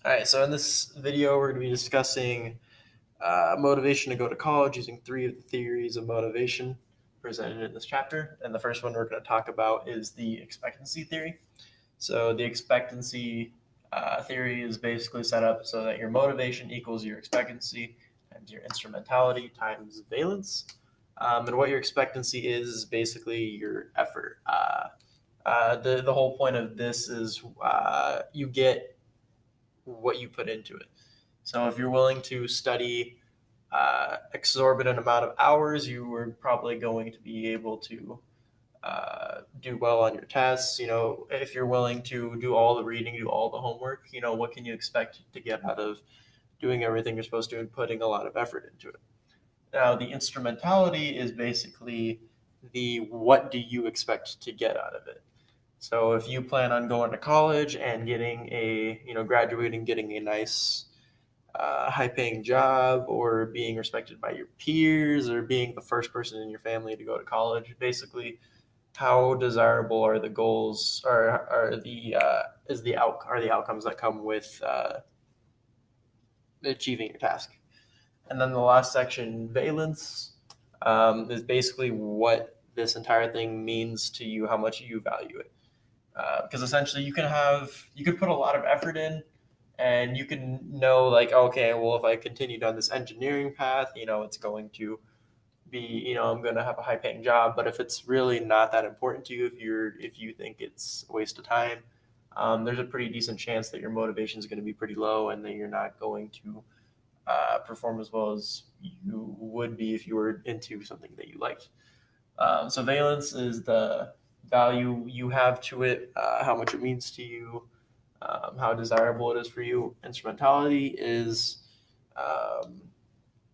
All right, so in this video, we're going to be discussing motivation to go to college using three of the theories of motivation presented in this chapter. And the first one we're going to talk about is the expectancy theory. So the expectancy theory is basically set up so that your motivation equals your expectancy times your instrumentality times valence. And what your expectancy is basically your effort. The whole point of this is you get what you put into it. So if you're willing to study exorbitant amount of hours, you are probably going to be able to do well on your tests. If you're willing to do all the reading, do all the homework, what can you expect to get out of doing everything you're supposed to and putting a lot of effort into it? Now, the instrumentality is basically the what do you expect to get out of it. So if you plan on going to college and graduating, getting a nice high-paying job, or being respected by your peers, or being the first person in your family to go to college, basically, how desirable are the goals, or are the outcomes that come with achieving your task? And then the last section, valence, is basically what this entire thing means to you, how much you value it. Because essentially you could put a lot of effort in, and you can know, like, okay, well, if I continue down this engineering path, it's going to be, I'm going to have a high paying job. But if it's really not that important to you, if you think it's a waste of time, there's a pretty decent chance that your motivation is going to be pretty low, and that you're not going to perform as well as you would be if you were into something that you liked. So valence is the value you have to it, how much it means to you, how desirable it is for you. Instrumentality is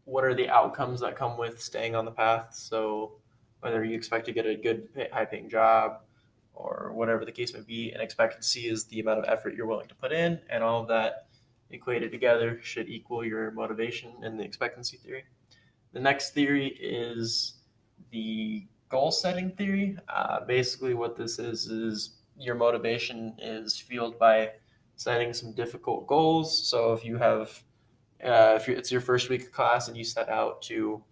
what are the outcomes that come with staying on the path. So whether you expect to get a good high-paying job or whatever the case may be. And expectancy is the amount of effort you're willing to put in, and all of that equated together should equal your motivation in the expectancy theory. The next theory is the goal setting theory. Basically, what this is your motivation is fueled by setting some difficult goals. So if you have, if it's your first week of class and you set out to you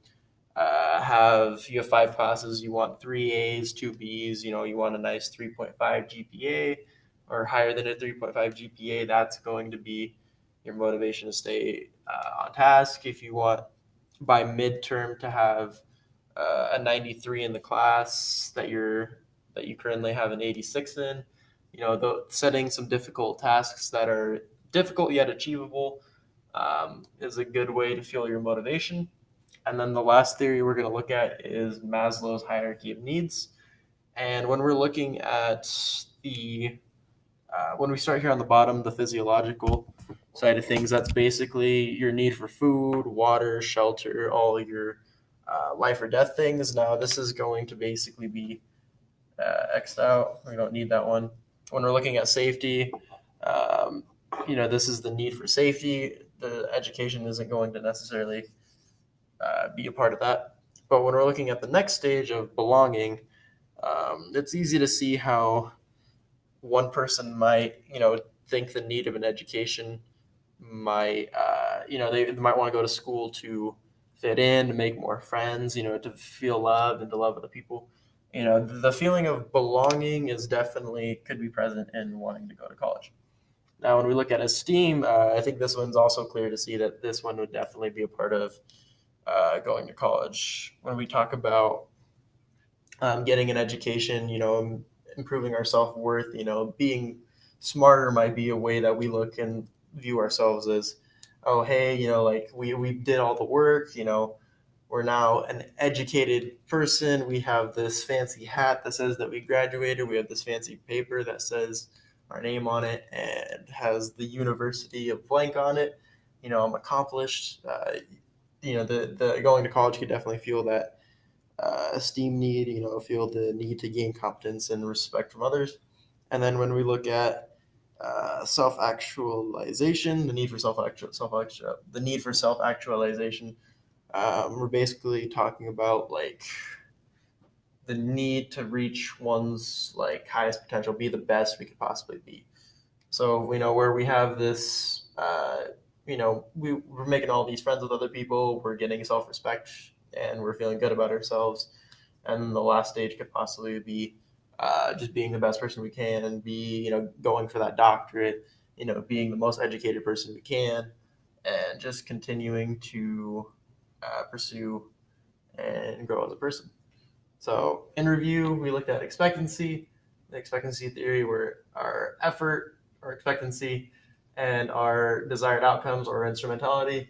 have 5 classes, you want 3 A's, 2 B's, you want a nice 3.5 GPA or higher than a 3.5 GPA, that's going to be your motivation to stay on task. If you want by midterm to have a 93 in the class that you currently have an 86 in, setting some difficult tasks that are difficult yet achievable is a good way to fuel your motivation. And then the last theory we're going to look at is Maslow's hierarchy of needs. And when we're looking at when we start here on the bottom, the physiological side of things, that's basically your need for food, water, shelter, all your life or death things. Now, this is going to basically be X'd out. We don't need that one. When we're looking at safety, this is the need for safety. The education isn't going to necessarily be a part of that. But when we're looking at the next stage of belonging, it's easy to see how one person might, think the need of an education might, they might want to go to school to fit in, to make more friends, to feel loved and to love other people. The feeling of belonging is definitely could be present in wanting to go to college. Now, when we look at esteem, I think this one's also clear to see that this one would definitely be a part of going to college. When we talk about getting an education, improving our self-worth, being smarter might be a way that we look and view ourselves as, oh, hey, like we did all the work, we're now an educated person. We have this fancy hat that says that we graduated. We have this fancy paper that says our name on it and has the University of blank on it. I'm accomplished. The going to college could definitely fuel that esteem need, feel the need to gain competence and respect from others. And then when we look at self-actualization, the need for self-actualization, we're basically talking about like the need to reach one's like highest potential, be the best we could possibly be. So we know where we have this we're making all these friends with other people, we're getting self-respect, and we're feeling good about ourselves. And the last stage could possibly be just being the best person we can and be, going for that doctorate, being the most educated person we can, and just continuing to pursue and grow as a person. So in review, we looked at expectancy, the expectancy theory, where our effort or expectancy and our desired outcomes or instrumentality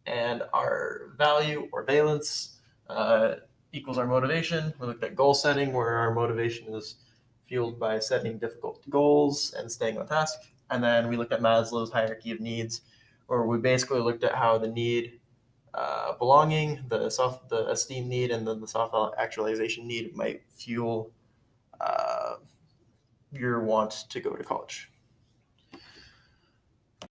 and our value or valence equals our motivation. We looked at goal setting, where our motivation is fueled by setting difficult goals and staying on task. And then we looked at Maslow's hierarchy of needs, where we basically looked at how the need belonging, the esteem need, and then the self actualization need might fuel your want to go to college.